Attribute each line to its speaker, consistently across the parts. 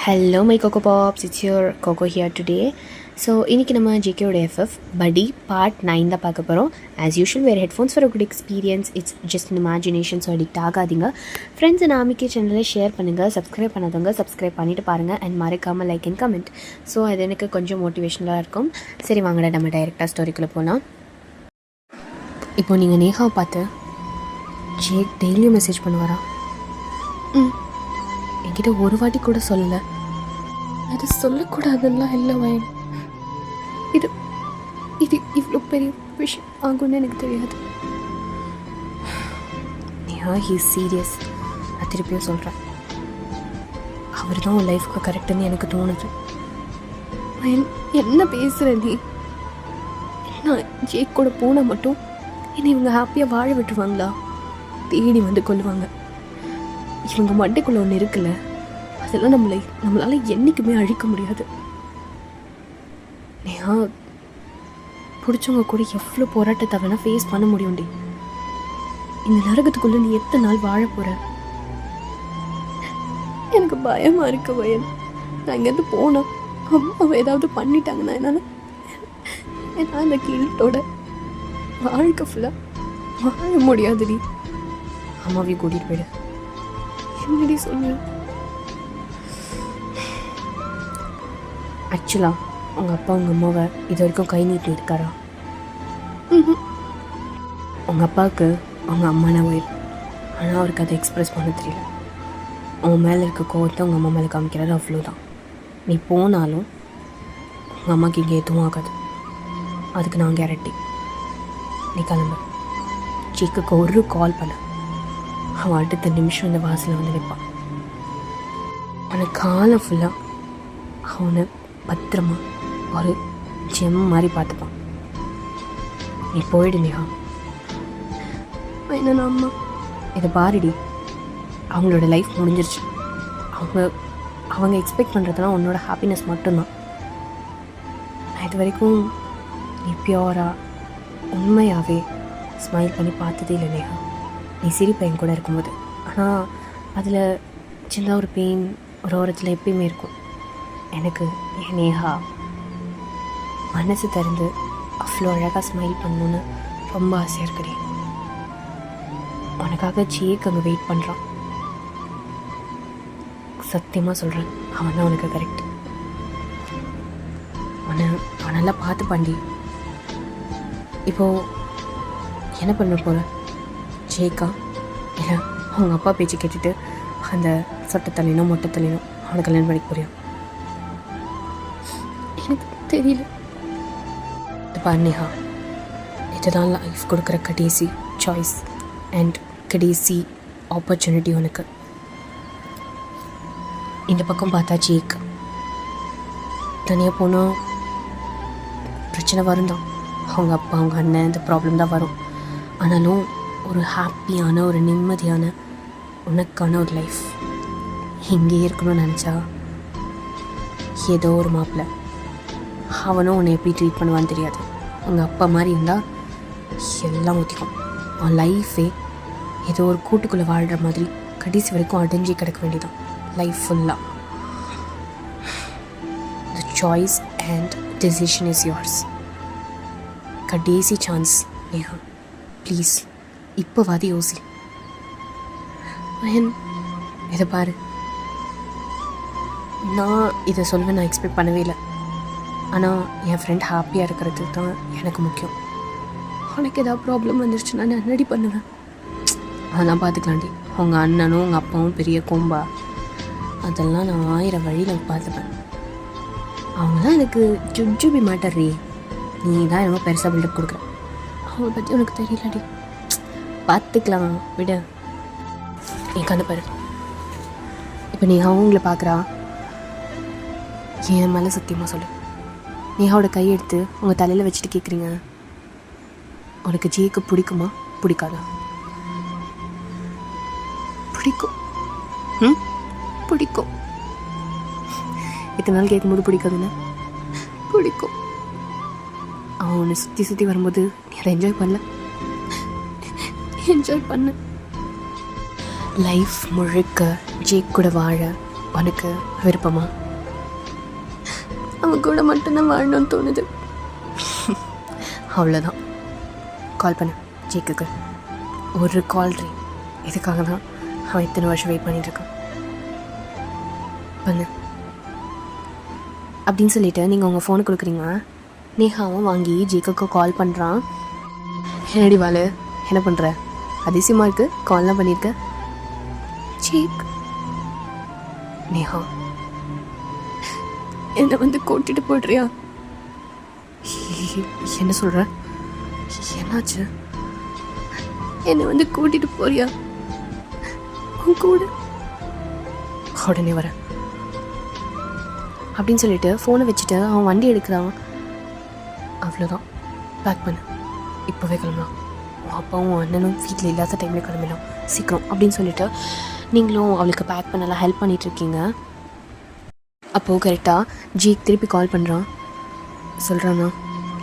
Speaker 1: Hello my Coco Pops, it's your Coco here today. So இன்றைக்கி நம்ம ஜேகேயோட FF படி part 9 தான் பார்க்க போகிறோம். ஆஸ் யூஷுவல் வேறு headphones for a good experience. It's just in imagination. So addict ஆகாதீங்க. Friends and ஆமிக்கே சேனலில் ஷேர் பண்ணுங்கள். சப்ஸ்கிரைப் பண்ணாதவங்க சப்ஸ்கிரைப் பண்ணிவிட்டு பாருங்கள் அண்ட் மறக்காமல் லைக் அண்ட் கமெண்ட். ஸோ அது எனக்கு கொஞ்சம் மோட்டிவேஷனலாக இருக்கும். சரி வாங்கடா நம்ம டைரெக்டாக ஸ்டோரிக்குள்ளே போகலாம். இப்போது நீங்கள் நேஹாவை பார்த்து ஜேக் டெய்லியும் மெசேஜ் பண்ணுவாரா? என்கிட்ட ஒரு வாட்டி கூட சொல்லலை. அது சொல்லக்கூடாதுன்னா இல்லை வயன். இது இது இவ்வளோ பெரிய விஷயம் ஆகும்னு எனக்கு தெரியாது. He's serious. நான் திருப்பியும் சொல்கிறேன், அவர் தான் உன் லைஃப்க்கு கரெக்டுன்னு எனக்கு தோணுது. வயன் என்ன பேசுகிற நீ? நான் ஜேக் கூட போனால் மட்டும் என்னை இவங்க ஹாப்பியாக வாழ விட்டுருவாங்களா? தேடி வந்து கொள்ளுவாங்க. இவங்க மண்டைக்குள்ளே ஒன்று இருக்குல்ல, அதெல்லாம் நம்மளால் என்றைக்குமே அழிக்க முடியாது. நேஹா, பிடிச்சவங்க கூட எவ்வளோ போராட்டத்தை வேணால் ஃபேஸ் பண்ண முடியும்டி. இந்த நரகத்துக்குள்ளே நீ எத்தனை நாள் வாழ போகிற? எனக்கு பயமாக இருக்கு வயன். நான் இங்கேருந்து போனேன், அம்மாவை ஏதாவது பண்ணிட்டாங்கன்னா என்னால் அந்த கில்ட்டோட வாழ்க்கை ஃபுல்லாக வாழ முடியாதுடி. அம்மாவையும் கூட்டிகிட்டு போயிடு. என்னடி சொல்லு? ஆக்சுவலாக உங்கள் அப்பா உங்கள் அம்மாவை இது வரைக்கும் கை நீட்டி இருக்காரா? உங்கள் அப்பாவுக்கு அவங்க அம்மானா உயிர். ஆனால் அவருக்கு அதை எக்ஸ்ப்ரெஸ் பண்ண தெரியல. உன் மேலே இருக்க கோவத்தை உங்கள் அம்மா மேலே காமிக்கிறாரு, அவ்வளோதான். நீ போனாலும் உங்கள் அம்மாவுக்கு இங்கே எதுவும் ஆகாது. அதுக்கு நான் கேரண்டி. நீ கிளம்பு. ஜேக்குக்கு ஒரு கால் பண்ண, அவன் அடுத்த நிமிஷம் இந்த வாசலில் வந்து நிற்பான். அவனை காலம் ஃபுல்லாக அவனை பத்திரமா ஒரு ஜெம் மாதிரி பார்த்துப்பான். நீ போயிடு நேஹா. என்னன்னா அம்மா, இதை பாருடி, அவங்களோட லைஃப் முடிஞ்சிருச்சு. அவங்க எக்ஸ்பெக்ட் பண்ணுறதுலாம் உன்னோட ஹாப்பினஸ் மட்டும்தான். நான் இது வரைக்கும் நீ பியூராக உண்மையாகவே ஸ்மைல் பண்ணி பார்த்ததே இல்லை நேஹா. நீ சிரிப்பை என் கூட இருக்கும்போது. ஆனால் அதில் சின்ன ஒரு பெயின் ஒரு ஓரத்தில் எப்பயுமே இருக்கும். எனக்கு என் நேஹா மனசு திறந்து அவ்வளோ அழகாக ஸ்மைல் பண்ணணுன்னு ரொம்ப ஆசையாக இருக்குடி. உனக்காக ஜேக் அங்கே வெயிட் பண்ணுறான். சத்தியமாக சொல்கிறேன், அவன் தான் உனக்கு கரெக்ட். அவன் நல்லா பார்த்து பண்ணி. இப்போது என்ன பண்ண போகிற? ஜேக்கா இல்லை அவங்க அப்பா பேச்சு கேட்டுட்டு அந்த சொட்டை தள்ளினோ மொட்டை தள்ளினோ அவனுக்கு கல்யாணம் பண்ணிக்க புரியும்? எனக்கு தெரியல. நேஹா, இதுதான் லைஃப் கொடுக்குற கடைசி சாய்ஸ் அண்ட் கடைசி ஆப்பர்ச்சுனிட்டி உனக்கு. இந்த பக்கம் பார்த்தா ஜேக் தனியாக போனால் பிரச்சனை வரும் தான். அவங்க அப்பா அவங்க அண்ணன் இந்த ப்ராப்ளம் தான் வரும். ஆனாலும் ஒரு ஹாப்பியான ஒரு நிம்மதியான உனக்கான ஒரு லைஃப் இங்கேயே இருக்கணும்னு நினச்சா ஏதோ ஒரு மாப்பிள்ளை அவனும் உன்னை எப்படி ட்ரீட் பண்ணுவான்னு தெரியாது. உங்கள் அப்பா மாதிரி இருந்தால் எல்லாம் ஊற்றிக்கும். அவன் லைஃபே ஏதோ ஒரு கூட்டுக்குள்ளே வாழ்கிற மாதிரி கடைசி வரைக்கும் அடைஞ்சி கிடக்க வேண்டியதான் லைஃப் ஃபுல்லாக. The choice and decision is yours. கடைசி சான்ஸ் நேஹா, ப்ளீஸ் இப்போவாது யோசி. இதை பாரு, நான் இதை சொல்வேன் நான் எக்ஸ்பெக்ட் பண்ணவே இல்லை. ஆனால் என் ஃப்ரெண்ட் ஹாப்பியாக இருக்கிறது தான் எனக்கு முக்கியம். உனக்கு ஏதாவது ப்ராப்ளம் வந்துருச்சுன்னா நான் ரெடி பண்ணுவேன். அதெல்லாம் பார்த்துக்கலாண்டி. உங்கள் அண்ணனும் உங்கள் அப்பாவும் பெரிய கொம்பா, அதெல்லாம் நான் 1000 வழியில் பார்த்துப்பேன். அவங்களாம் எனக்கு ஜுஜுபி மாட்டர்றி. நீ தான் என்னமோ பெருசாக பில்டப் கொடுக்குற. அவங்கள பற்றி உனக்கு தெரியலடி. பார்த்துக்கலாம் விட. நீ கண்டு பாரு. இப்போ நீ அவங்கள பார்க்குறா, என் மேலே சத்தியமாக சொல்லு. நேஹாவோட கையெடுத்து உங்கள் தலையில் வச்சுட்டு கேட்குறீங்க, உனக்கு ஜேக்கு பிடிக்குமா பிடிக்காதா? பிடிக்கும். பிடிக்கும். இத்தனை நாள் கேட்கும்போது பிடிக்காதுன்னு பிடிக்கும். அவன் உன்னை சுற்றி சுற்றி வரும்போது நீ அதை என்ஜாய் பண்ணல? என்ஜாய் பண்ண. லைஃப் முழுக்க ஜேக் கூட வாழ உனக்கு விருப்பமா? அவன் கூட மட்டும்தான் வாழணும்னு தோணுது. அவ்வளோதான். கால் பண்ணு ஜேக்குக்கு. ஒரு கால் ரீ. இதுக்காக தான் அவன் இத்தனை வருஷம் வெயிட் பண்ணிட்டுருக்கான். பண்ணு அப்படின்னு சொல்லிவிட்டு நீங்கள் உங்கள் ஃபோனை கொடுக்குறீங்க. நேஹாவும் வாங்கி ஜேக்குக்கு கால் பண்ணுறான். என்னடி வாழு, என்ன பண்ணுற? அதிசயமாக இருக்குது, கால்லாம் பண்ணியிருக்க. ஜேக், நேஹா என்னை வந்து கூட்டிட்டு போடுறியா? என்ன சொல்கிற? என்னாச்சு? என்னை வந்து கூட்டிட்டு போறியா? உன் கூட உடனே வரேன் அப்படின்னு சொல்லிட்டு ஃபோனை வச்சுட்டு அவன் வண்டி எடுக்கிறான். அவ்வளோதான், பேக் பண்ணு, இப்போவே கிளம்பலாம். உன் அப்பாவும் அண்ணனும் வீட்டில் இல்லாத டைமில் கிளம்பலாம், சீக்கிரம் அப்படின்னு சொல்லிட்டு நீங்களும் அவளுக்கு பேக் பண்ணலாம் ஹெல்ப் பண்ணிகிட்ருக்கீங்க. அப்போது கரெக்டாக ஜேக் திருப்பி கால் பண்ணுறான். சொல்கிறாண்ணா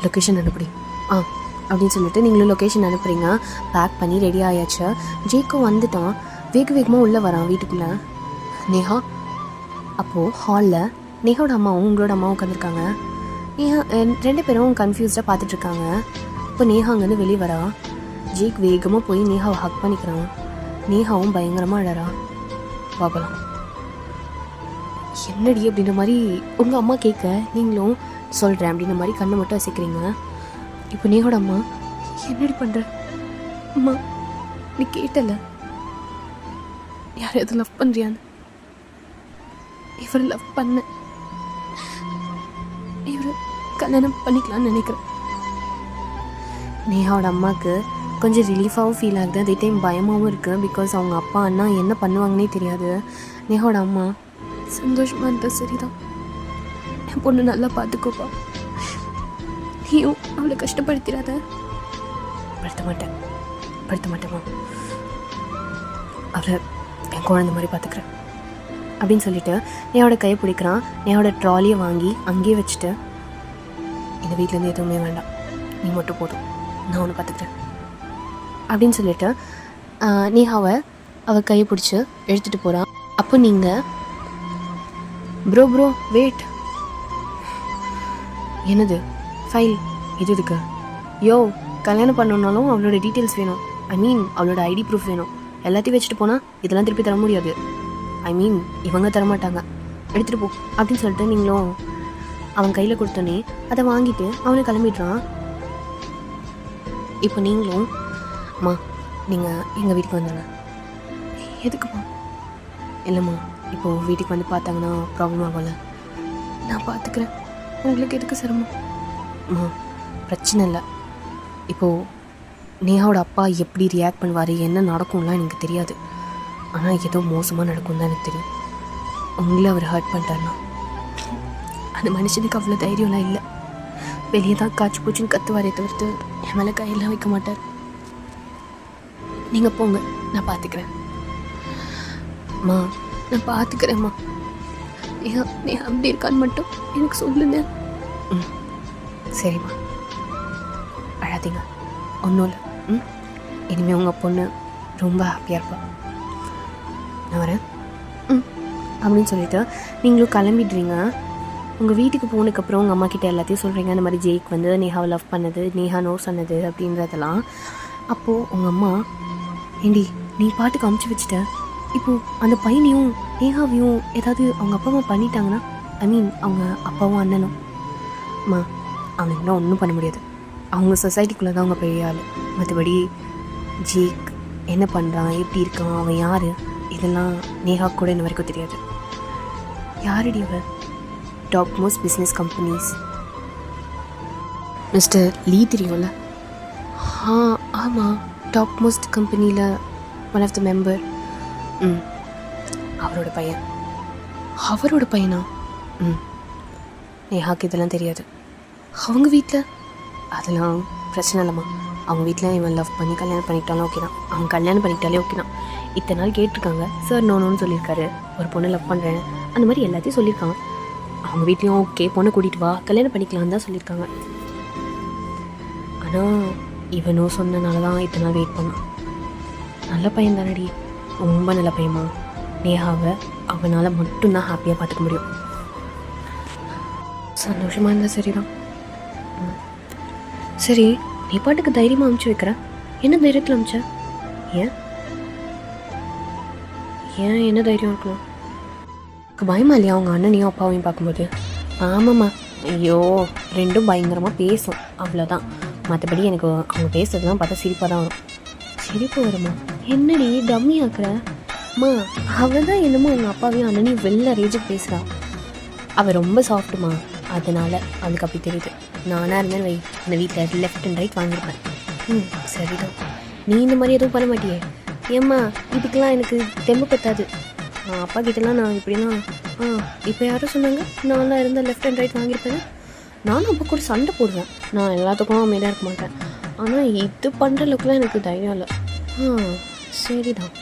Speaker 1: லொக்கேஷன் அனுப்புடி. அப்படின்னு சொல்லிட்டு நீங்களும் லொக்கேஷன் அனுப்புகிறீங்க. பேக் பண்ணி ரெடி ஆயாச்சு. ஜேக்கும் வந்துட்டான். வேகமாக உள்ளே வரான் வீட்டுக்குள்ளே. நேஹா அப்போது ஹாலில் நேஹாவோட அம்மாவும் உங்களோட அம்மாவும் உட்காந்துருக்காங்க. நேஹா 2 பேரும் கன்ஃபியூஸ்டாக பார்த்துட்ருக்காங்க. இப்போ நேஹா அங்கேருந்து வெளியே வரா. ஜேக் வேகமாக போய் நேஹாவை ஹக் பண்ணிக்கிறான். நேஹாவும் பயங்கரமாக அழறா. பார்க்கலாம். என்னடி அப்படின்ற மாதிரி உங்கள் அம்மா கேட்க நீங்களும் சொல்கிறேன் அப்படின்ற மாதிரி கண்ணை மட்டும் அசைக்கிறீங்க. இப்போ நேஹோட அம்மா, என்னடி பண்ணுற? அம்மா நீ கேட்டல யார் எது லவ் பண்ணுறியான்னு. இவர் லவ் பண்ண, இவர் கல்யாணம் பண்ணிக்கலான்னு நினைக்கிறேன். நேஹாவோட அம்மாவுக்கு கொஞ்சம் ரிலீஃபாகவும் ஃபீல் ஆகுது, அதே டைம் பயமாகவும் இருக்குது. பிகாஸ் அவங்க அப்பா அண்ணா என்ன பண்ணுவாங்கன்னே தெரியாது. நேஹாவோட அம்மா, சந்தோஷமாக இருந்தால் சரிதான், என் பொண்ணு நல்லா பார்த்துக்கோப்பா, நீயும் அவளை கஷ்டப்படுத்திடாத. படுத்த மாட்டேம்மா, அவளை என் குழந்தை மாதிரி பார்த்துக்கிறேன் அப்படின்னு சொல்லிட்டு நேயோட கையை பிடிக்கிறான். நேயோட ட்ராலியை வாங்கி அங்கேயே வச்சுட்டு, இந்த வீட்டிலேருந்து எதுவுமே வேண்டாம், நீ மட்டும் போதும், நான் ஒன்று பார்த்துக்கிறேன் அப்படின்னு சொல்லிட்டு நேஹாவை அவள் கையை பிடிச்சி எடுத்துகிட்டு போகிறான். அப்போ நீங்கள் ப்ரோ வெயிட், என்னது ஃபைல் இது இருக்கு? யோ, கல்யாணம் பண்ணணுன்னாலும் அவளோட டீட்டெயில்ஸ் வேணும். ஐ மீன் அவளோட ஐடி ப்ரூஃப் வேணும். எல்லாத்தையும் வச்சுட்டு போனால் இதெல்லாம் திருப்பி தர முடியாது. ஐ மீன் இவங்க தரமாட்டாங்க, எடுத்துகிட்டு போ அப்படின்னு சொல்லிட்டு நீங்களும் அவன் கையில் கொடுத்தோன்னே அதை வாங்கிட்டு அவனை கிளம்பிடுறான். இப்போ நீங்களும், அம்மா நீங்கள் எங்கள் வீட்டுக்கு வந்துடுங்க. எதுக்குமா? இல்லைம்மா, இப்போது வீட்டுக்கு வந்து பார்த்தாங்கன்னா ப்ராப்ளம் ஆகல, நான் பார்த்துக்கிறேன், உங்களுக்கு எதுக்கு சிரமம்? அம்மா பிரச்சனை இல்லை, இப்போது நேஹாவோட அப்பா எப்படி ரியாக்ட் பண்ணுவார், என்ன நடக்கும்லாம் எனக்கு தெரியாது. ஆனால் ஏதோ மோசமாக நடக்கும் தான் எனக்கு தெரியும். உங்களை அவர் ஹர்ட் பண்ணிட்டார்னா அந்த மனுஷனுக்கு அவ்வளோ தைரியம்லாம் இல்லை. வெளியே தான் காய்ச்சி பூச்சின்னு கத்துவாரே தவிர்த்து என் மேலே கையெல்லாம் வைக்க மாட்டார். நீங்கள் போங்க, நான் பார்த்துக்கிறேன். அம்மா நான் பார்த்துக்கிறேம்மா, நீ அப்படி இருக்கான்னு மட்டும் எனக்கு சொல்லுங்க. சரிம்மா, அழாதீங்க, ஒன்றும் இல்லை. இனிமேல் உங்கள் பொண்ணு ரொம்ப ஹாப்பியாக இருப்பா. நான் வரேன் அப்படின்னு சொல்லிட்டு நீங்களும் கிளம்பிடுறீங்க. உங்கள் வீட்டுக்கு போனதுக்கப்புறம் உங்கள் அம்மா கிட்டே எல்லாத்தையும் சொல்கிறீங்க, இந்த மாதிரி ஜெய்க் வந்து நேஹாவை லவ் பண்ணது, நேஹா நோ சொன்னது அப்படின்றதெல்லாம். அப்போது உங்கள் அம்மா, ஏண்டி நீ பாட்டுக்கு அமுச்சு வச்சுட்ட, இப்போது அந்த பையனையும் நேஹாவையும் ஏதாவது அவங்க அப்பா அம்மா பண்ணிட்டாங்கன்னா, ஐ மீன் அவங்க அப்பாவும் அண்ணனும், அம்மா அவனுக்குலாம் ஒன்றும் பண்ண முடியாது. அவங்க சொசைட்டிக்குள்ளே தான் அவங்க பெரிய ஆள். மற்றபடி ஜேக் என்ன பண்ணுறான், எப்படி இருக்கான், அவன் யார், இதெல்லாம் நேஹா கூட இன்ன வரைக்கும் தெரியாது. யாரடி அவன்? Top most business companies mister Lee தெரியும்ல? ஆமாம், டாப் மோஸ்ட் கம்பெனியில் ஒன் ஆஃப் த மெம்பர். அவரோட பையன். அவரோட பையனா? நேஹாக்கு இதெல்லாம் தெரியாது. அவங்க வீட்டில் அதெல்லாம் பிரச்சனை இல்லைம்மா. அவங்க வீட்டில் இவன் லவ் பண்ணி கல்யாணம் பண்ணிக்கிட்டாலும் ஓகே தான், அவங்க கல்யாணம் பண்ணிக்கிட்டாலே ஓகே தான். இத்தனை நாள் கேட்டிருக்காங்க, சார் நோன்னு சொல்லியிருக்காரு, ஒரு பொண்ணை லவ் பண்ணுறேன் அந்த மாதிரி எல்லாத்தையும் சொல்லியிருக்காங்க. அவங்க வீட்லேயும் ஓகே, பொண்ணை கூட்டிகிட்டு வா கல்யாணம் பண்ணிக்கலான்னு தான் சொல்லியிருக்காங்க. ஆனால் இவனோ சொன்னனால தான் இத்தனை நாள் வெயிட் பண்ணான். நல்ல பையன் தானடி, ரொம்ப நல்ல பையமா. நேஹாவை அவனால் மட்டும்தான் ஹாப்பியாக பார்த்துக்க முடியும். சந்தோஷமாக இருந்தால் சரிதான். சரி, நீ பாட்டுக்கு தைரியமாக அமுச்சு வைக்கிற. என்ன தைரியத்தில் அமிச்ச? ஏன் ஏன் என்ன தைரியம் இருக்கணும்? பயமா இல்லையா அவங்க அண்ணனையும் அப்பாவையும் பார்க்கும்போது? ஆமாம்மா. ஐயோ, ரெண்டும் பயங்கரமாக பேசும், அவ்வளோதான். மற்றபடி எனக்கு அவங்க பேசுறதுலாம் பார்த்தா சிரிப்பாக தான் வரும். சிரிப்பு வருமா? என்னடி டம்மி ஆக்குற? அம்மா, அவள் தான் என்னமோ அவங்க அப்பாவையும் அண்ணனையும் வெளில ரேஜுக்கு பேசுகிறா. அவள் ரொம்ப சாஃப்ட்டுமா, அதனால் அவளுக்கு அப்படி தெரியுது. நானாக இருந்தேன் வை, அந்த வீட்டில் லெஃப்ட் அண்ட் ரைட் வாங்கியிருப்பேன். சரிதான். நீ இந்த மாதிரி எதுவும் பண்ண மாட்டியே? ஏம்மா, இதுக்கெல்லாம் எனக்கு தெம்பு பத்தாது. அப்பா கிட்டலாம் நான் இப்படின்னா இப்போ யாரும் சொன்னாங்க நான்லாம் இருந்தால் லெஃப்ட் அண்ட் ரைட் வாங்கியிருப்பேன். நானும் அப்போ கூட சண்டை போடுவேன். நான் எல்லாத்துக்கும் அமைதியாக இருக்க மாட்டேன். ஆனால் இது பண்ணுற அளவுக்குலாம் எனக்கு தைரியம் இல்லை. சரிதான்.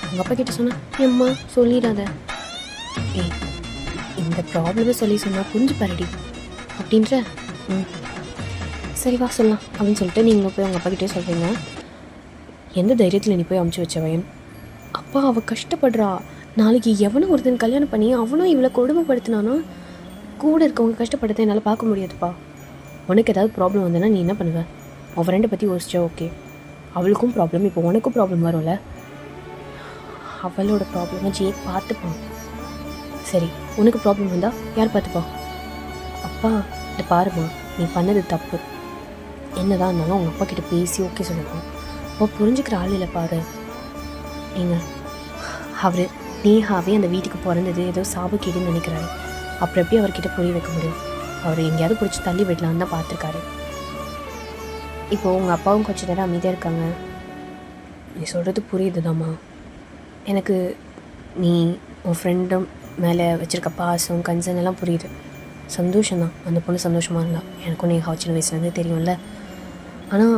Speaker 1: உங்கள் அப்பா கிட்ட சொன்னேன், ஏம்மா சொல்லிடாத. ஏய், இந்த ப்ராப்ளமே சொல்லி சொன்னால் புரிஞ்சு பாருடி அப்படின்ற. சரி வா சொல்லலாம் அப்படின்னு சொல்லிட்டு நீங்களும் போய் உங்கள் அப்பா கிட்டே சொல்கிறீங்க. எந்த தைரியத்தில் நீ போய் அமுச்சு வச்ச வயன்? அப்பா, அவள் கஷ்டப்படுறா. நாளைக்கு எவனும் ஒருத்தன் கல்யாணம் பண்ணி அவனும் இவ்வளோ கொடுமைப்படுத்தினானா கூட இருக்கவங்க கஷ்டப்படுறதை என்னால் பார்க்க முடியாதுப்பா. உனக்கு ஏதாவது ப்ராப்ளம் வந்ததுன்னா நீ என்ன பண்ணுவ? அவள் ஃப்ரெண்டை பற்றி யோசிச்சா ஓகே, அவளுக்கும் ப்ராப்ளம், இப்போ உனக்கும் ப்ராப்ளம் வரும்ல. அவளோட ப்ராப்ளமை ஜேக் பார்த்துப்பான். சரி, உனக்கு ப்ராப்ளம் வந்தால் யார் பார்த்துப்பா? அப்பா, இதை பாருமா, நீ பண்ணது தப்பு. என்னதான் இருந்தாலும் அவங்க அப்பா கிட்ட பேசி ஓகே சொல்லிருக்கோம். அப்போ புரிஞ்சுக்கிற ஆள் இல்லை பாரு. ஏங்க, அவர் நேஹாவே அந்த வீட்டுக்கு பிறந்தது ஏதோ சாபக்கேடுன்னு நினைக்கிறாரு. அப்புறம் எப்படி அவர்கிட்ட புரிய வைக்க முடியும்? அவர் எங்கேயாவது பிடிச்சி தள்ளி விடலான்னு தான் பார்த்துருக்காரு. இப்போது உங்கள் அப்பாவும் கொஞ்சம் நேரம் அமைதியாக இருக்காங்க. நீ சொல்கிறது புரியுதுதாம்மா. எனக்கு நீ உன் ஃப்ரெண்டும் மேலே வச்சுருக்க பாசம் கன்சர்ன் எல்லாம் புரியுது. சந்தோஷம்தான், அந்த பொண்ணு சந்தோஷமாக இருந்தால். எனக்கும் நேஹா சின்ன வயசுலேருந்து தெரியும்ல. ஆனால்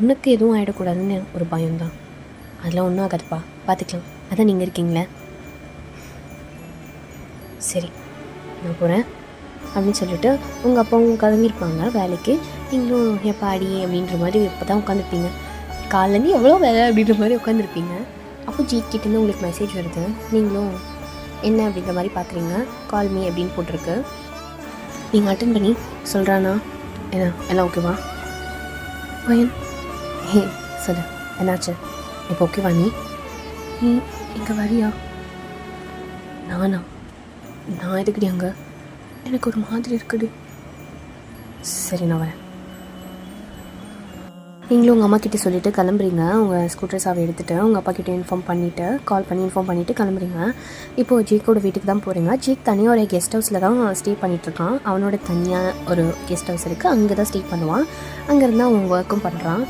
Speaker 1: உனக்கு எதுவும் ஆகிடக்கூடாதுன்னு ஒரு பயம்தான். அதெல்லாம் ஒன்றும் ஆகாதுப்பா, பார்த்துக்கலாம். அதான் நீங்கள் இருக்கீங்களே. சரி, நான் போகிறேன் அப்படின்னு சொல்லிட்டு உங்கள் அப்பாவும் கிளம்பியிருப்பாங்க வேலைக்கு. நீங்களும் எப்பாடி அப்படின்ற மாதிரி இப்போ தான் உட்காந்துருப்பீங்க. காலேருந்து எவ்வளோ வேலை அப்படின்ற மாதிரி உட்காந்துருப்பீங்க. அப்போ ஜீக் கிட்டேருந்து உங்களுக்கு மெசேஜ் வருது. நீங்களும் என்ன அப்படின்ற மாதிரி பார்க்குறீங்க. கால் மீ அப்படின்னு போட்டிருக்கு. நீங்கள் அட்டன் பண்ணி சொல்கிறானா என்ன எல்லாம் ஓகேவா? பையன், ஹே சொல்லு, என்னாச்சு? இப்போ ஓகேவா? நீ இங்கே வரியா? நானா? நான் எதுக்குடி அங்கே? எனக்கு ஒரு மாதிரி இருக்குடி. சரி, நான் வரேன். நீங்களும் உங்கள் அம்மா கிட்டே சொல்லிவிட்டு கிளம்புறீங்க. உங்கள் ஸ்கூட்டர் சாவி எடுத்துகிட்டு உங்கள் அப்பா கிட்டே கால் பண்ணி இன்ஃபார்ம் பண்ணிவிட்டு கிளம்புறீங்க. இப்போது ஜீக்கோட வீட்டுக்கு தான் போகிறீங்க. ஜீக் தனியாக ஒரு கெஸ்ட் ஹவுஸில் தான் ஸ்டே பண்ணிகிட்ருக்கான். அவனோட தனியாக ஒரு கெஸ்ட் ஹவுஸ் இருக்குது, அங்கே தான் ஸ்டே பண்ணுவான். அங்கேருந்து அவன் ஒர்க்கும் பண்ணுறான்.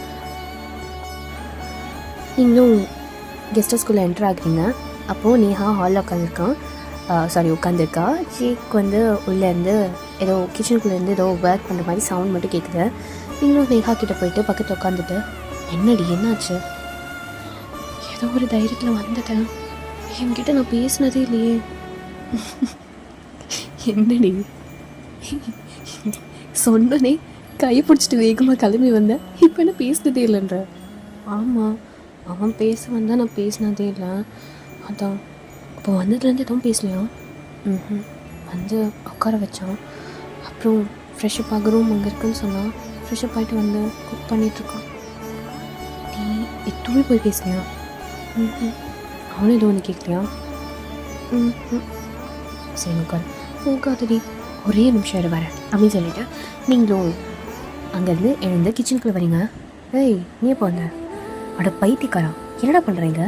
Speaker 1: நீங்களும் கெஸ்ட் ஹவுஸ்குள்ளே என்ட்ரு ஆகுறீங்க. அப்போது நேஹா ஹாலில் உட்காந்துருக்கா. ஜீக் வந்து உள்ளேருந்து ஏதோ கிச்சனுக்குள்ளேருந்து ஏதோ ஒர்க் பண்ணுற மாதிரி சவுண்ட் மட்டும் கேட்குது. நீங்களும் நேஹா கிட்டே போயிட்டு பக்கத்தில் உட்காந்துட்டு, என்னடி என்னாச்சு? ஏதோ ஒரு தைரியத்தில் வந்துட்டேன், என்கிட்ட நான் பேசினதே இல்லையே. என்னடி சொன்னனே, கையை பிடிச்சிட்டு வேகமாக கிளம்பி வந்தேன், இப்போ என்ன பேசினதே இல்லைன்ற? ஆமாம், அவன் பேச வந்தால் நான் பேசினதே இல்லை. அதான் இப்போ வந்ததுலேருந்து எதுவும் பேசலையா? வந்து உட்கார வச்சான். அப்புறம் ஃப்ரெஷ்அப் ஆக ரூம் அங்கே இருக்குன்னு சொன்னான். ஃப்ரெஷ்அப் ஆகிட்டு வந்து குக் பண்ணிகிட்ருக்கான். நீ எதுவுமே போய் பேசலையா? அவனும் எதுவும் ஒன்று கேட்கலையா? சரி உட்கார். போகாதடி, ஒரே நிமிஷம் இரு வரேன் அப்படின்னு சொல்லிவிட்டு நீங்களும் அங்கேருந்து எழுந்து கிச்சனுக்குள்ளே வரீங்க. ஏய், நீ எப்போ வந்த? அட பைத்தியக்காரா, என்னடா பண்ணுறீங்க?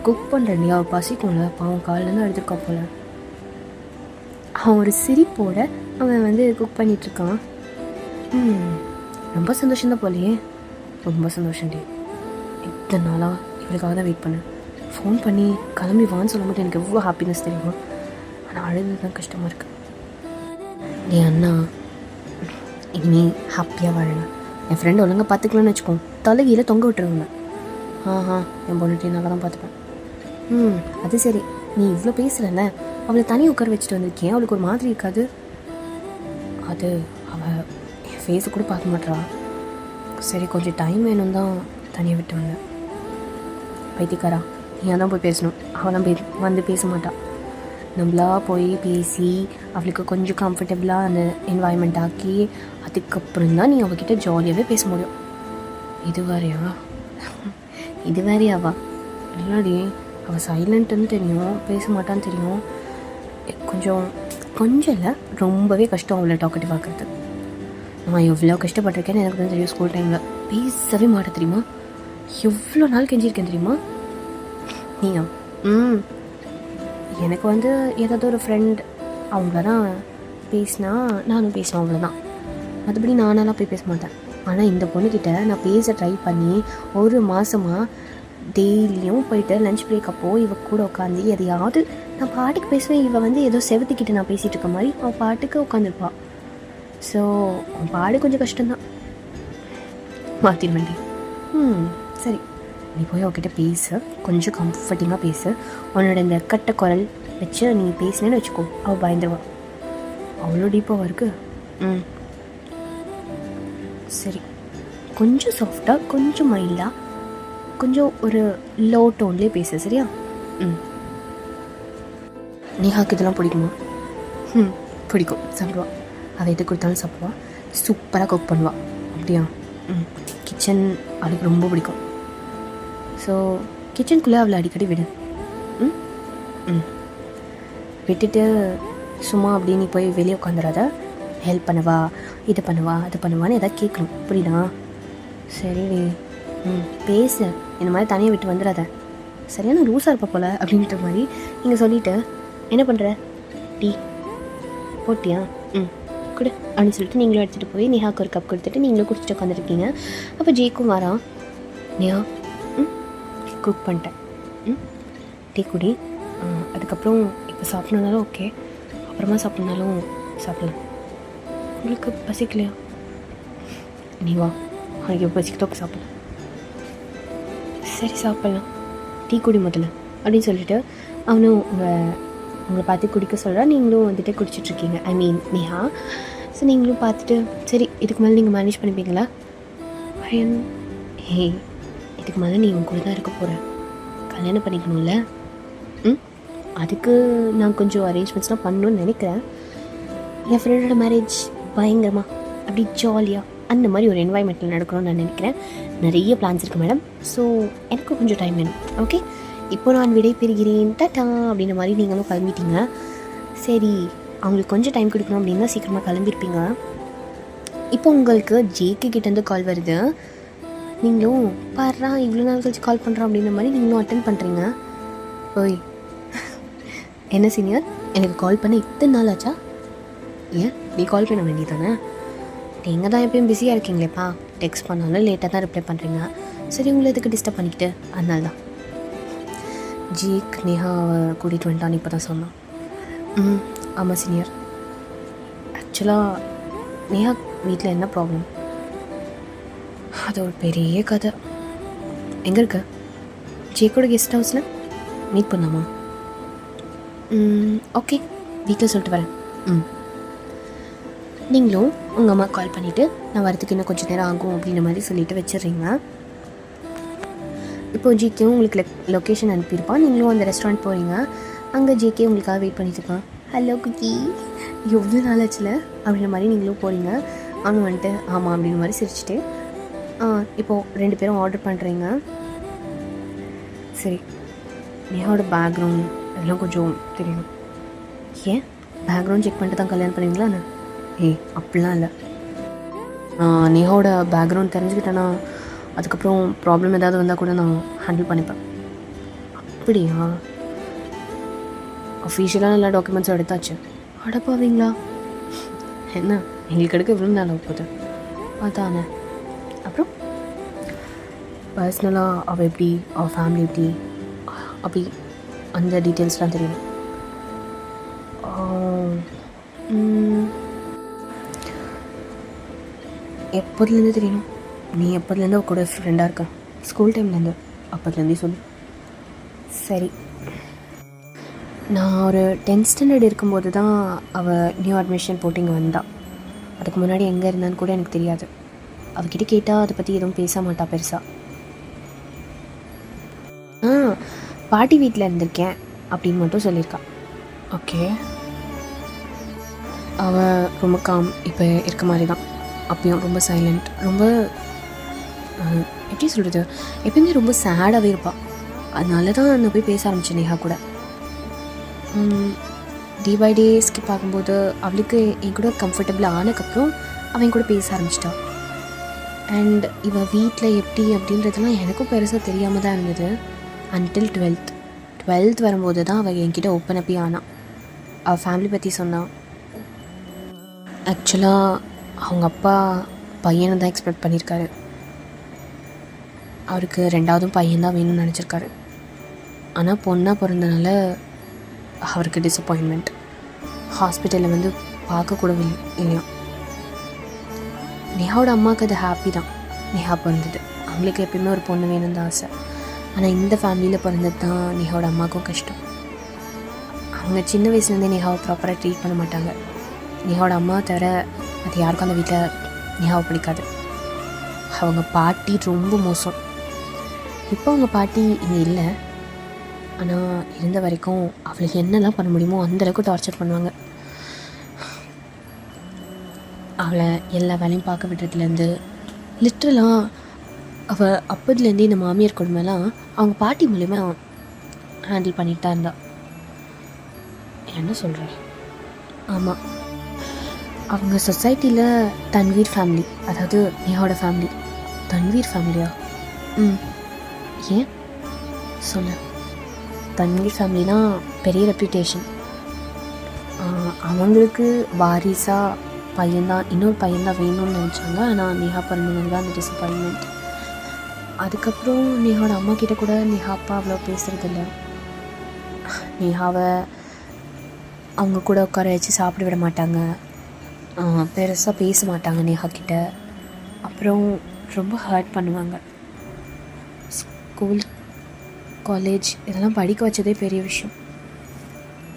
Speaker 1: குக் பண்ணுறேன். அவள் பசிக்கும்ல, பாவம் காலிலேருந்து அழுதுருக்கா போல. அவன் ஒரு சிரிப்போட அவன் வந்து குக் பண்ணிகிட்ருக்கான். ரொம்ப சந்தோஷம்தான் போலையே. ரொம்ப சந்தோஷம்டி. இத்தனை நாளாக இவளுக்காக தான் வெயிட் பண்ணேன். ஃபோன் பண்ணி கிளம்பி வான்னு சொல்லும்போது எனக்கு எவ்வளோ ஹாப்பினஸ் தெரியுமா. ஆனால் அழுது தான் கஷ்டமாக இருக்குது. நீ அண்ணா இனிமே ஹாப்பியாக வாழணும். என் ஃப்ரெண்டு ஒழுங்காக பார்த்துக்கலான்னு வச்சுக்கோ, தலைகையில் தொங்க விட்டுருவாங்க. என் பொண்ணுட்டு நல்லா தான் பார்த்துப்பேன். அது சரி, நீ இவ்வளோ பேசுகிறல்ல, அவளை தனியாக உட்கார வச்சுட்டு வந்திருக்கேன். அவளுக்கு ஒரு மாதிரி இருக்காது? அது அவள் என் ஃபேஸை கூட பார்க்க மாட்டா. சரி, கொஞ்சம் டைம் வேணும் தான் தனியாக விட்டு வந்தேன். பைத்தியக்காரா, நீ தான் போய் பேசணும். அவளாம் வந்து பேச மாட்டாள். நம்மளா போய் பேசி அவளுக்கு கொஞ்சம் கம்ஃபர்டபுளாக அந்த என்வாயன்மெண்ட் ஆக்கி அதுக்கப்புறம் தான் நீ அவகிட்ட ஜாலியாகவே பேச முடியும். இது வேறையாவா இல்லாடி அவள் சைலண்ட்டுன்னு தெரியும், பேச மாட்டான்னு தெரியும். கொஞ்சம் இல்லை, ரொம்பவே கஷ்டம் அவளை டாக்கெட்டு பார்க்குறது. நான் எவ்வளோ கஷ்டப்பட்டிருக்கேன்னு எனக்கு தான் தெரியும். ஸ்கூல் டைமில் பேசவே மாட்டேன் தெரியுமா, எவ்வளோ நாள் கெஞ்சிருக்கேன் தெரியுமா. நீயா எனக்கு ஏதாவது ஒரு ஃப்ரெண்ட் அவங்கள தான் பேசினா நானும் பேசுவேன், அவ்வளோதான். மற்றபடி நானெல்லாம் போய் பேச மாட்டேன். ஆனால் இந்த பொண்ணுக்கிட்ட நான் பேச ட்ரை பண்ணி ஒரு மாதமாக டெய்லியும் போயிட்டு லஞ்ச் பிரேக் அப்போது இவ கூட உட்காந்து எதையாவது நான் பாட்டுக்கு பேசுவேன். இவள் ஏதோ செவத்துக்கிட்ட நான் பேசிகிட்டு இருக்க மாதிரி அவள் பாட்டுக்கு உட்காந்துருப்பாள். ஸோ அவன் பாடு கொஞ்சம் கஷ்டம்தான். மாற்றிடுவேண்டி. சரி, நீ போய் அவகிட்ட பேசு, கொஞ்சம் கம்ஃபர்டிங்காக பேசு. உன்னோட இந்த கட்ட குரல் வச்சு நீ பேசினேன்னு வச்சுக்கோ, அவள் பயந்துருவா. அவ்வளோ டீப்பாக இருக்கு. சரி, கொஞ்சம் சாஃப்டாக, கொஞ்சம் மைல்டாக, கொஞ்சம் ஒரு லோ டோன்லேயே பேசு, சரியா? நேஹாக்கு இதெல்லாம் பிடிக்குமா? பிடிக்கும், சாப்பிடுவா. அவள் எது கொடுத்தாலும் சாப்பிடுவா. சூப்பராக குக் பண்ணுவாள். அப்படியா? கிச்சன் அவளுக்கு ரொம்ப பிடிக்கும். ஸோ கிச்சனுக்குள்ளே அவளை அடிக்கடி விடு. விட்டுட்டு சும்மா அப்படி நீ போய் வெளியே உட்காந்துடாத. ஹெல்ப் பண்ணவா, இது பண்ணவா, அது பண்ணுவான்னு எதாவது கேட்கணும், புரியுதா? சரிடி. பேசு, இந்த மாதிரி தனியாக விட்டு வந்துடாத. சரியான லூஸாக இருப்ப போல் அப்படின்ற மாதிரி நீங்கள் சொல்லிவிட்டு என்ன பண்ணுற, டீ போட்டியா? கொடு அப்படின்னு சொல்லிட்டு நீங்களும் எடுத்துகிட்டு போய் நேஹாக்கு ஒரு கப் கொடுத்துட்டு நீங்களும் குடிச்சிட்டு உட்காந்துருக்கீங்க. அப்போ ஜேக்கும் வரான். நேஹா, குக் பண்ணிட்டேன், டீ குடி. அதுக்கப்புறம் இப்போ சாப்பிட்ணுனாலும் ஓகே, அப்புறமா சாப்பிட்னாலும் சாப்பிடலாம். உங்களுக்கு பசிக்கலையா? நீ வா, அவனுக்கு எப்போ பசிக்கிட்டோ சாப்பிடலாம். சரி சாப்பிட்லாம், டீ குடி முதல்ல அப்படின்னு சொல்லிட்டு அவனும் உங்களை பார்த்து குடிக்க சொல்கிறா. நீங்களும் குடிச்சிட்ருக்கீங்க. ஐ மீன் நேஹா. ஸோ நீங்களும் பார்த்துட்டு சரி இதுக்கு மேலே நீங்கள் மேனேஜ் பண்ணிப்பீங்களா? ஹே, இதுக்கு மேலே நீ உன் கூட தான் இருக்க போகிற, கல்யாணம் பண்ணிக்கணும்ல. அதுக்கு நான் கொஞ்சம் அரேஞ்ச்மெண்ட்ஸ்லாம் பண்ணணுன்னு நினைக்கிறேன். என் ஃப்ரெண்டோட மேரேஜ் பயங்கரமாக அப்படி ஜாலியாக அந்த மாதிரி ஒரு என்வாயன்மெண்ட்டில் நடக்கணும்னு நான் நினைக்கிறேன். நிறைய பிளான்ஸ் இருக்குது மேடம். ஸோ எனக்கு கொஞ்சம் டைம் வேணும். ஓகே, இப்போ நான் விடை பெறுகிறேன், டாட்டா அப்படின்ற மாதிரி நீங்களும் கிளம்பிட்டீங்க. சரி, அவங்களுக்கு கொஞ்சம் டைம் கொடுக்கணும் அப்படின்னா சீக்கிரமாக கிளம்பியிருப்பீங்க. இப்போ உங்களுக்கு ஜேக்கு கிட்டேருந்து கால் வருது. நீங்களும் பாடுறா இவ்வளோ நாள் கழிச்சு கால் பண்ணுறோம் அப்படின்ற மாதிரி நீங்களும் அட்டென்ட் பண்ணுறீங்க. ஓய், என்ன சீனியர், எனக்கு கால் பண்ண இத்தனை நாள் ஆச்சா? ஏன் நீ கால் பண்ண வேண்டியதானே? நீங்கள் தான் எப்பயும் பிஸியாக இருக்கீங்களேப்பா, டெக்ஸ்ட் பண்ணாலும் லேட்டாக தான் ரிப்ளை பண்ணுறீங்க. சரி, உங்களை எதுக்கு டிஸ்டர்ப் பண்ணிக்கிட்டு, அதனால தான். ஜேக் நேஹாவை கூட்டிகிட்டு வந்துட்டான்னு இப்போ தான் சொன்னான். ஆமாம் சீனியர். ஆக்சுவலாக நேஹா வீட்டில் என்ன ப்ராப்ளம், அது ஒரு பெரிய கதை. எங்கே இருக்க? ஜேக்கோட கெஸ்ட் ஹவுஸில் மீட் பண்ணாமா? ஓகே, வீட்டில் சொல்லிட்டு வரேன். நீங்களும் உங்கள் அம்மா கால் பண்ணிவிட்டு நான் வரதுக்கு இன்னும் கொஞ்சம் நேரம் ஆகும் அப்படின்ற மாதிரி சொல்லிவிட்டு வச்சிடுறீங்க. இப்போது ஜிகேவும் உங்களுக்கு லொக்கேஷன் அனுப்பியிருப்பான். நீங்களும் அந்த ரெஸ்டாரண்ட் போகிறீங்க. அங்கே ஜிகே உங்களுக்காக வெயிட் பண்ணிட்டுருப்பான். ஹலோ குக்கி, எவ்வளோ நாள் ஆச்சுல அப்படின்ற மாதிரி நீங்களும் போகிறீங்க. அவனு வந்துட்டு ஆமாம் அப்படின்ற மாதிரி சிரிச்சுட்டு இப்போது 2 பேரும் ஆர்டர் பண்ணுறீங்க. சரி, நேஹாவோட பேக்ரவுண்ட் அதெல்லாம் கொஞ்சம் தெரியணும். ஏன் பேக்ரவுண்ட் செக் பண்ணிட்டு தான் கல்யாணம் பண்ணுவீங்களாண்ணே? ஏய், அப்படிலாம் இல்லை. நேஹாவோட பேக்ரவுண்ட் தெரிஞ்சுக்கிட்டேன்னா அதுக்கப்புறம் ப்ராப்ளம் ஏதாவது வந்தால் கூட நான் ஹேண்டில் பண்ணிப்பேன். அப்படியா? அஃபீஷியலாக எல்லா டாக்குமெண்ட்ஸும் எடுத்தாச்சு. அடப்பாவீங்களா? என்ன எங்களுக்கு எடுக்க இவ்வளோ நாள் போகுது? அதானே. அப்புறம் பர்சனலாக அவள் எப்படி, அவள் ஃபேமிலி எப்படி, அப்படி அந்த டீட்டெயில்ஸ்லாம் தெரியும். எப்போதுலேருந்து தெரியணும்? நீ எப்போதுலேருந்து அவள் கூட ஃப்ரெண்டாக இருக்க? ஸ்கூல் டைம்லேருந்து? அப்போதுலேருந்தே சொல்லு. சரி, நான் ஒரு 10th ஸ்டாண்டர்ட் இருக்கும்போது தான் அவள் நியூ அட்மிஷன் போட்டு இங்கே வந்தாள். அதுக்கு முன்னாடி எங்கே இருந்தான்னு கூட எனக்கு தெரியாது. அவகிட்ட கேட்டால் அதை பற்றி எதுவும் பேச மாட்டா பெருசாக. பாட்டி வீட்டில் இருந்திருக்கேன் அப்படின்னு மட்டும் சொல்லியிருக்கா. ஓகே. அவள் ரொம்ப காம் இப்போ இருக்க மாதிரி தான். அப்பயும் ரொம்ப சைலண்ட், ரொம்ப எப்படி சொல்கிறது, எப்பயுமே ரொம்ப சேடாகவே இருப்பாள். அதனால தான் நான் போய் பேச ஆரம்பித்தேன் நேஹா கூட. டே பை டே ஸ்கிப் ஆகும்போது அவளுக்கு என் கூட கம்ஃபர்டபுள் ஆனதுக்கப்புறம் அவன் கூட பேச ஆரம்பிச்சிட்டா. அண்ட் இவள் வீட்டில் எப்படி அப்படின்றதுலாம் எனக்கும் பெருசாக தெரியாமல் தான் இருந்தது. அன்டில் 12th வரும்போது தான் அவள் என்கிட்ட ஓப்பன் அப்பி ஆனான். அவள் ஃபேமிலி பற்றி சொன்னான். ஆக்சுவலாக அவங்க அப்பா பையனை தான் எக்ஸ்பெக்ட் பண்ணியிருக்காரு. அவருக்கு 2வதும் பையன்தான் வேணும்னு நினச்சிருக்காரு. ஆனால் பொண்ணாக பிறந்தனால அவருக்கு டிசப்பாயின்மெண்ட். ஹாஸ்பிட்டலில் வந்து பார்க்கக்கூட இல்லையா. நேஹாவோட அம்மாவுக்கு அது ஹாப்பி தான் நேஹா பிறந்தது. அவங்களுக்கு எப்பயுமே ஒரு பொண்ணு வேணும்னு தான் ஆசை. ஆனால் இந்த ஃபேமிலியில் பிறந்தது தான் நேஹாவோட அம்மாவுக்கும் கஷ்டம். அவங்க சின்ன வயசுலேருந்தே நேஹாவை ப்ராப்பராக ட்ரீட் பண்ண மாட்டாங்க. நேஹாவோட அம்மா தவிர அது யாருக்கும் அந்த வீட்டில் நேஹாவை பிடிக்காது. அவங்க பாட்டி ரொம்ப மோசம். இப்போ அவங்க பாட்டி இங்கே இல்லை, ஆனால் இருந்த வரைக்கும் அவளுக்கு என்னெல்லாம் பண்ண முடியுமோ அந்தளவுக்கு டார்ச்சர் பண்ணுவாங்க. அவளை எல்லா வேலையும் பார்க்க விடுறதுலேருந்து லிட்ரலாக அவள் அப்போதுலேருந்தே இந்த மாமியார் கொடுமைலாம் அவங்க பாட்டி மூலிமா ஹேண்டில் பண்ணிட்டு தான் இருந்தாள். என்ன சொல்கிறேன், ஆமாம், அவங்க சொசைட்டியில் தன்வீர் ஃபேமிலி, அதாவது நேஹாவோட ஃபேமிலி. தன்வீர் ஃபேமிலியா? ஏன் சொல்லு. தன்வீர் ஃபேமிலினா பெரிய ரெப்யூட்டேஷன். அவங்களுக்கு வாரிசாக பையன்தான், இன்னொரு பையன்தான் வேணும்னு நினச்சாங்க. ஆனால் நேஹா பிறந்தவங்க தான் அந்த டிசப்பாயின்மெண்ட். அதுக்கப்புறம் நேஹாவோட அம்மா கிட்ட கூட நேஹா அப்பா அவ்வளோ பேசுகிறதில்ல. நேஹாவை அவங்க கூட உட்கார வச்சு சாப்பிட விட மாட்டாங்க, பெருசாக பேச மாட்டாங்க நேஹா கிட்ட. அப்புறம் ரொம்ப ஹர்ட் பண்ணுவாங்க. ஸ்கூல் காலேஜ் இதெல்லாம் படிக்க வச்சதே பெரிய விஷயம்.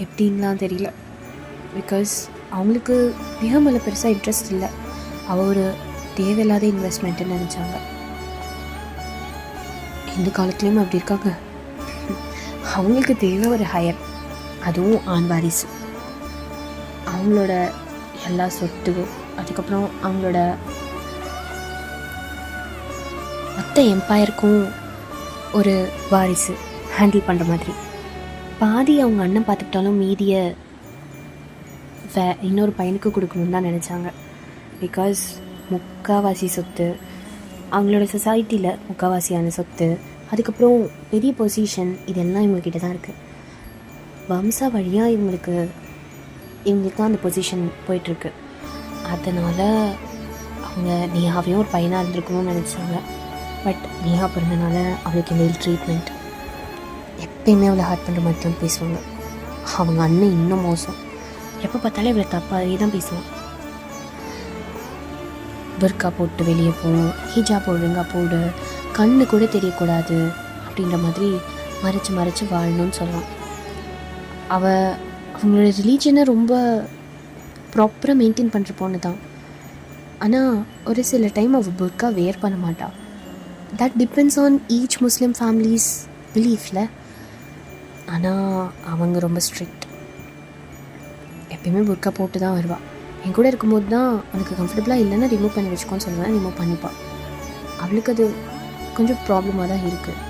Speaker 1: எப்படின்லாம் தெரியல. பிகாஸ் அவங்களுக்கு நேஹா மேலே பெருசாக இன்ட்ரெஸ்ட் இல்லை. அவள் ஒரு தேவையில்லாத இன்வெஸ்ட்மெண்ட்டுன்னு நினச்சாங்க. இந்த காலத்துலேயும் அப்படி இருக்காங்க. அவங்களுக்கு தேவை ஒரு ஹையர், அதுவும் ஆண் வாரிசு. அவங்களோட எல்லா சொத்து, அதுக்கப்புறம் அவங்களோட மொத்த எம்பையருக்கும் ஒரு வாரிசு ஹேண்டில் பண்ணுற மாதிரி. பாதி அவங்க அண்ணன் பார்த்துக்கிட்டாலும் மீதியை இன்னொரு பையனுக்கு கொடுக்கணுன்னு தான் நினச்சாங்க. பிகாஸ் முக்கால்வாசி சொத்து அவங்களோட சொசைட்டியில் முக்கால்வாசியான சொத்து, அதுக்கப்புறம் பெரிய பொசிஷன், இதெல்லாம் இவங்கக்கிட்ட தான் இருக்குது. வம்சா வழியாக இவங்களுக்கு தான் அந்த பொசிஷன் போயிட்டுருக்கு. அதனால் அவங்க நேஹாவையும் ஒரு பையனாக இருந்திருக்கணும்னு நினச்சாங்க. பட் நேஹா பிறந்தனால அவளுக்கு இந்த ட்ரீட்மெண்ட். எப்பயுமே அவளை ஹார்ட் பண்ணுற மாதிரி தான் பேசுவாங்க. அவங்க அண்ணன் இன்னும் மோசம். எப்போ பார்த்தாலும் இவளை தப்பாகவே தான் பேசுவான். புர்கா போட்டு வெளியே போகணும், ஹிஜாப் ஒழுங்காக போடு, கண்ணு கூட தெரியக்கூடாது அப்படின்ற மாதிரி மறைச்சு வாழணும்னு சொல்லுவான். அவங்களோட ரிலீஜனை ரொம்ப ப்ராப்பராக மெயின்டைன் பண்ணுற பொண்ணு தான். ஆனால் ஒரு சில டைம் அவள் புர்கா வேர் பண்ண மாட்டாள். That depends on each Muslim families பிலீஃபில். ஆனால் அவங்க ரொம்ப ஸ்ட்ரிக்ட். எப்பயுமே புர்கா போட்டு தான் வருவாள். என் கூட இருக்கும்போது தான் உனக்கு கம்ஃபர்டபுளாக இல்லைன்னா ரிமூவ் பண்ணி வச்சுக்கோன்னு சொல்லுவேன். ரிமூவ் பண்ணிப்பாள். அவளுக்கு அது கொஞ்சம் ப்ராப்ளமாக தான் இருக்குது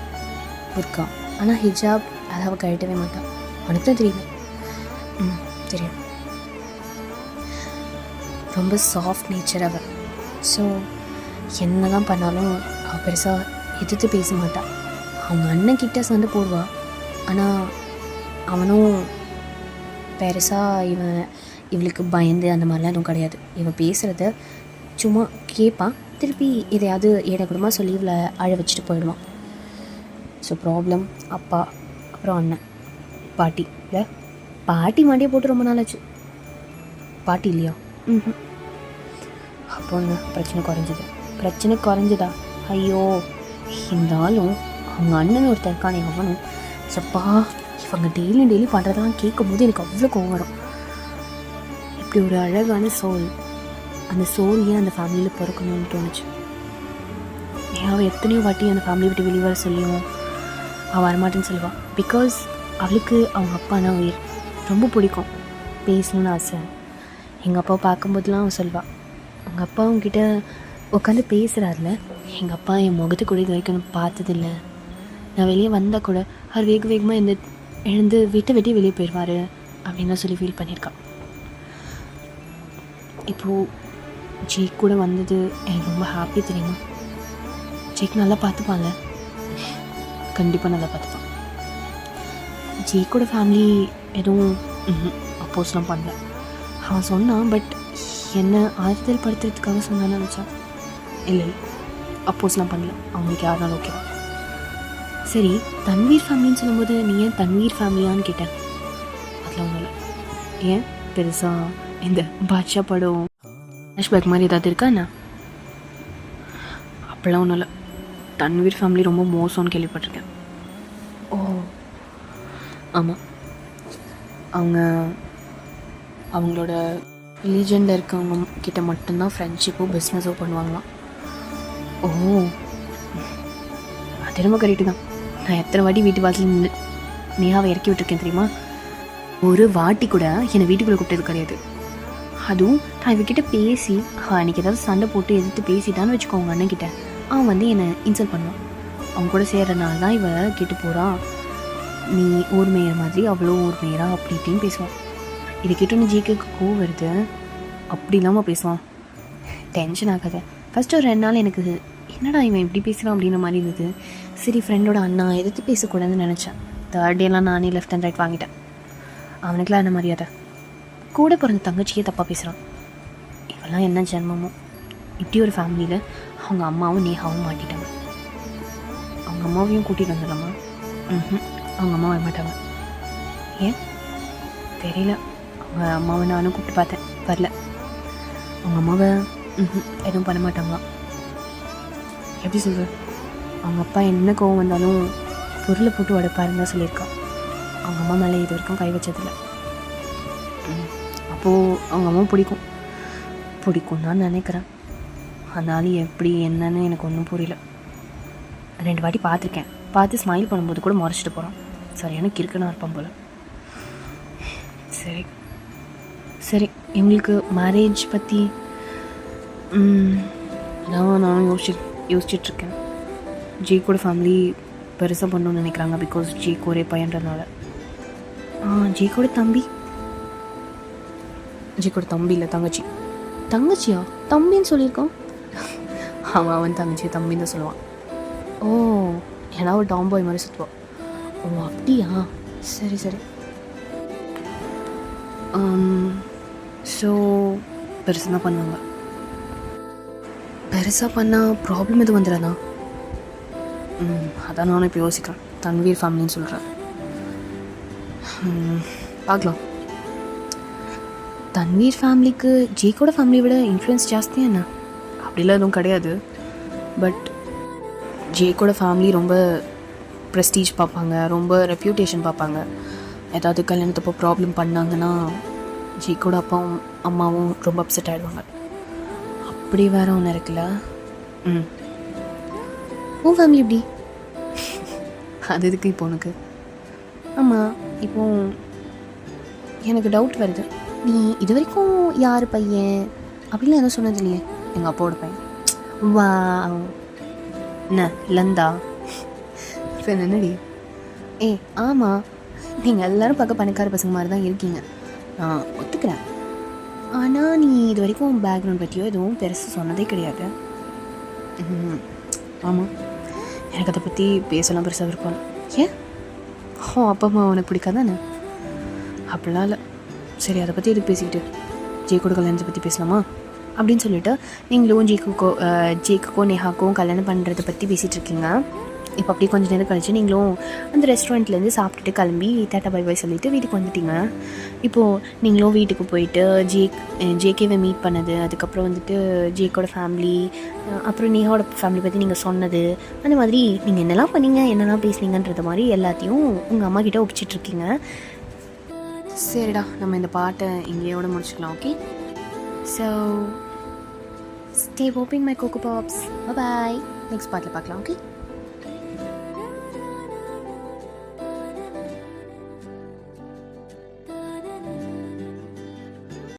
Speaker 1: புர்கா. ஆனால் ஹிஜாப் அதை அவள் கழட்டவே மாட்டாள். உனக்கு தான் தெரியுமே. தெரியும். ரொம்ப சாஃப்ட் நேச்சர் அவள். ஸோ என்ன தான் பண்ணாலும் அவள் பெருசாக எதிர்த்து பேச மாட்டாள். அவங்க அண்ணன்கிட்ட சண்டை போடுவாள். ஆனால் அவனும் பெருசாக இவளுக்கு பயந்து அந்த மாதிரிலாம் எதுவும் கிடையாது. இவன் பேசுகிறத சும்மா கேட்பான், திருப்பி எதையாவது ஏடகுடமாக சொல்லி இவளை அழ வச்சுட்டு போயிடுவான். ஸோ ப்ராப்ளம் அப்பா, அப்புறம் அண்ணன், பாட்டி. இல்லை, பாட்டி மாண்டியை போட்டு ரொம்ப நாள் ஆச்சு. பாட்டி இல்லையா? அப்போ ஒன்று பிரச்சனை குறைஞ்சதா? ஐயோ, இருந்தாலும் அவங்க அண்ணன் ஒருத்தர் இருக்கானே, அவனும் சப்பா இவங்க டெய்லி பண்ணுறதெல்லாம் கேட்கும் போது எனக்கு அவ்வளோ கோவம் வரும். இப்படி ஒரு அழகான சோல், அந்த சோல் ஏன் அந்த ஃபேமிலியில் பிறக்கணும்னு தோணுச்சு. அவள் எத்தனையோ வாட்டி அந்த ஃபேமிலி விட்டு வெளியே வர சொல்லியும் அவள் வரமாட்டேன்னு சொல்லுவாள். பிகாஸ் அவளுக்கு அவங்க அப்பா தான் உயிர். ரொம்ப பிடிக்கும், பேசணுன்னு ஆசை. எங்கள் அப்பாவை பார்க்கும்போதுலாம் அவன் சொல்வாள், உங்கள் அப்பா உங்ககிட்ட உட்காந்து பேசுகிறாருல, எங்கள் அப்பா என் முகத்தை கூட இது வரைக்கும் நான் பார்த்ததில்ல. நான் வெளியே வந்தால் கூட அவர் வேக வேகமாக எழுந்து விட்டு வெட்டி வெளியே போயிடுவார் அப்படின்னு சொல்லி ஃபீல் பண்ணியிருக்கான். இப்போது ஜேக் கூட வந்தது எனக்கு ரொம்ப ஹாப்பி தெரியுமா. ஜேக் நல்லா பார்த்துப்பான்ல, கண்டிப்பாக நல்லா பார்த்துப்பான். ஜேக்கோட ஃபேமிலி எதுவும் அப்போஸ்லாம் பண்ணல. அவன் சொன்னான், பட் என்ன ஆறுதல் படுத்துறதுக்காக சொன்னான்னு நினச்சான். இல்லை அப்போஸ்லாம் பண்ணல, அவங்களுக்கு யாருனாலும் ஓகே தான். சரி, தன்வீர் ஃபேமிலின்னு சொல்லும்போது நீ ஏன் தன்வீர் ஃபேமிலியான்னு கேட்டேன். அதில் ஒன்றும் இல்லை. ஏன் பெருசாக இந்த பாட்ஷா படம் ஃப்ளாஷ்பேக் மாதிரி ஏதாவது இருக்கா என்ன? அப்படிலாம் ஒன்றும் இல்லை. தன்வீர் ஃபேமிலி ரொம்ப மோசம்னு கேள்விப்பட்டிருக்கேன். ஓ ஆமாம், அவங்களோட ரிலீஜனில் இருக்கவங்க கிட்ட மட்டும்தான் ஃப்ரெண்ட்ஷிப்போ பிஸ்னஸோ பண்ணுவாங்களாம். ஓ, அது ரொம்ப கரெக்டு தான். நான் எத்தனை வாட்டி வீட்டு வாசல் நின்று நேஹாவை இறக்கி விட்டுருக்கேன் தெரியுமா. ஒரு வாட்டி கூட என்னை வீட்டுக்குள்ளே கூப்பிட்டது கிடையாது. அதுவும் நான் இவகிட்ட பேசி அன்றைக்கி ஏதாவது சண்டை போட்டு எதிர்த்து பேசிட்டான்னு வச்சுக்கோங்க அண்ணன்கிட்ட, அவன் வந்து என்னை இன்சல்ட் பண்ணுவான். அவங்க கூட சேர்றதுனால தான் இவ கேட்டு போகிறான், நீ ஊர் மேயர் மாதிரி அவ்வளோ ஊர் மேயரா அப்படி இப்படின்னு பேசுவான். இது கேட்டோன்னு ஜிக்கு கோவம் வருது. அப்படி இல்லாமல் பேசுவான். டென்ஷன் ஆகாத. ஃபஸ்ட்டு ஒரு 2 நாள் எனக்கு என்னடா இவன் இப்படி பேசுகிறான் அப்படின்ற மாதிரி இருந்தது. சரி, ஃப்ரெண்டோட அண்ணா எதிர்த்து பேசக்கூடாதுன்னு நினச்சேன். 3rd டேலாம் நானே லெஃப்ட் அண்ட் ரைட் வாங்கிட்டேன். அவனுக்குலாம் என்ன மரியாதை. கூட பிறந்த தங்கச்சியே தப்பாக பேசுகிறான். இவெல்லாம் என்ன ஜென்மமோ. இப்படி ஒரு ஃபேமிலியில் அவங்க அம்மாவும் நேஹாவும் மாட்டிட்டாங்க. அவங்க அம்மாவையும் கூட்டிகிட்டு வந்துடலாமா? அவங்க அம்மா வரமாட்டாங்க. ஏன் தெரியல. அவங்க அம்மாவை நானும் கூப்பிட்டு பார்த்தேன், வரல. அவங்க அம்மாவை எதுவும் பண்ண மாட்டாங்களாம். எப்படி சொல்கிற? அவங்க அப்பா என்ன கோவம் வந்தாலும் பொருளை போட்டு உடைப்பாருன்னு தான் சொல்லியிருக்கான். அவங்க அம்மா மேலே இது வரைக்கும் கை வச்சதில்லை. அப்போது அவங்க அம்மா பிடிக்கும் தான் நினைக்கிறேன். அதனால எப்படி என்னன்னு எனக்கு ஒன்றும் புரியல. 2 வாட்டி பார்த்துருக்கேன். பார்த்து ஸ்மைல் பண்ணும்போது கூட முறைச்சிட்டு போகிறான். சரியான கிறுக்குன்னு இருப்பான் போல். சரி, எங்களுக்கு மேரேஜ் பற்றி அதான் நானும் யோசிச்சிட்ருக்கேன். ஜேக்கோட ஃபேமிலி பெருசாக பண்ணணும்னு நினைக்கிறாங்க. பிகாஸ் ஜேக் ஒரே பையன்றதுனால. ஜேக்கோட தம்பி இல்லை, தங்கச்சியா? தம்பின்னு சொல்லியிருக்கான். அவன் தங்கச்சி தம்பின்னு தான் சொல்லுவான். ஓ, ஏன்னா ஒரு டாம்பாய் மாதிரி சுற்றுவான். ஓ அப்படியா? சரி. ஸோ பெருசாக தான் பண்ணுவாங்க. பெருசாக பண்ணால் ப்ராப்ளம் எதுவும் வந்துடாதா? அதான் நானும் இப்போ யோசிக்கிறேன். தன்வீர் ஃபேமிலின்னு சொல்கிறேன். பார்க்கலாம். தன்வீர் ஃபேமிலிக்கு ஜேக்கோட ஃபேமிலியை விட இன்ஃப்ளூயன்ஸ் ஜாஸ்தி என்ன? அப்படிலாம் எதுவும் கிடையாது. பட் ஜேக்கோட ஃபேமிலி ரொம்ப ப்ரெஸ்டீஜ் பார்ப்பாங்க, ரொம்ப ரெப்யூட்டேஷன் பார்ப்பாங்க. ஏதாவது கல்யாணத்தப்போ ப்ராப்ளம் பண்ணாங்கன்னா ஜேக்கோட அப்பாவும் அம்மாவும் ரொம்ப அப்செட் ஆகிடுவாங்க. அப்படி வேறு ஒன்று இருக்குல்ல. உன் ஃபேமிலி எப்படி? அது எதுக்கு இப்போ உனக்கு? ஆமாம், இப்போ எனக்கு டவுட் வருது. நீ இது வரைக்கும் யார் பையன் அப்படிலாம் எதுவும் சொன்னது இல்லையே. எங்கள் அப்பாவோட பையன். வா, என்ன லந்தா? என்னடி? ஆமாம், நீங்கள் எல்லோரும் பார்க்க பணக்கார பசங்க மாதிரி தான் இருக்கீங்க, நான் ஒத்துக்கிறேன். ஆனால் நீ இது வரைக்கும் பேக்ரவுண்ட் பற்றியோ எதுவும் பெருசாக சொன்னதே கிடையாது. ஆமாம், எனக்கு அதை பற்றி பேசலாம் பெருசாக விருப்பம். ஏன்? அப்பா அம்மா உனக்கு பிடிக்காதானே? அப்படிலாம் இல்லை. சரி, அதை பற்றி எதுக்கு பேசிக்கிட்டு, ஜேக்கோட கல்யாணத்தை பற்றி பேசலாமா அப்படின்னு சொல்லிட்டு நீங்களும் ஜேக்குக்கோ நேஹாக்கும் கல்யாணம் பண்ணுறதை பற்றி பேசிகிட்டு இருக்கீங்க. இப்போ அப்படியே கொஞ்சம் நேரம் கழிச்சு நீங்களும் அந்த ரெஸ்டாரண்ட்லேருந்து சாப்பிட்டுட்டு கிளம்பி டாட்டா பை பை சொல்லிவிட்டு வீட்டுக்கு வந்துட்டீங்க. இப்போது நீங்களும் வீட்டுக்கு போயிட்டு ஜேகேவை மீட் பண்ணது, அதுக்கப்புறம் வந்துட்டு ஜேக்கோட ஃபேமிலி, அப்புறம் நேஹாவோட ஃபேமிலி பற்றி நீங்கள் சொன்னது, அந்த மாதிரி நீங்கள் என்னெல்லாம் பண்ணீங்க, என்னெல்லாம் பேசுனீங்கன்றது மாதிரி எல்லாத்தையும் உங்கள் அம்மா கிட்டே ஒப்பிச்சிட்ருக்கீங்க. சரிடா, நம்ம இந்த பாட்டை இங்கேயோட முடிச்சுக்கலாம். Okay, so stay hopping my Coco Pops. Bye. Next பாட்டில் பார்க்கலாம். ஓகே.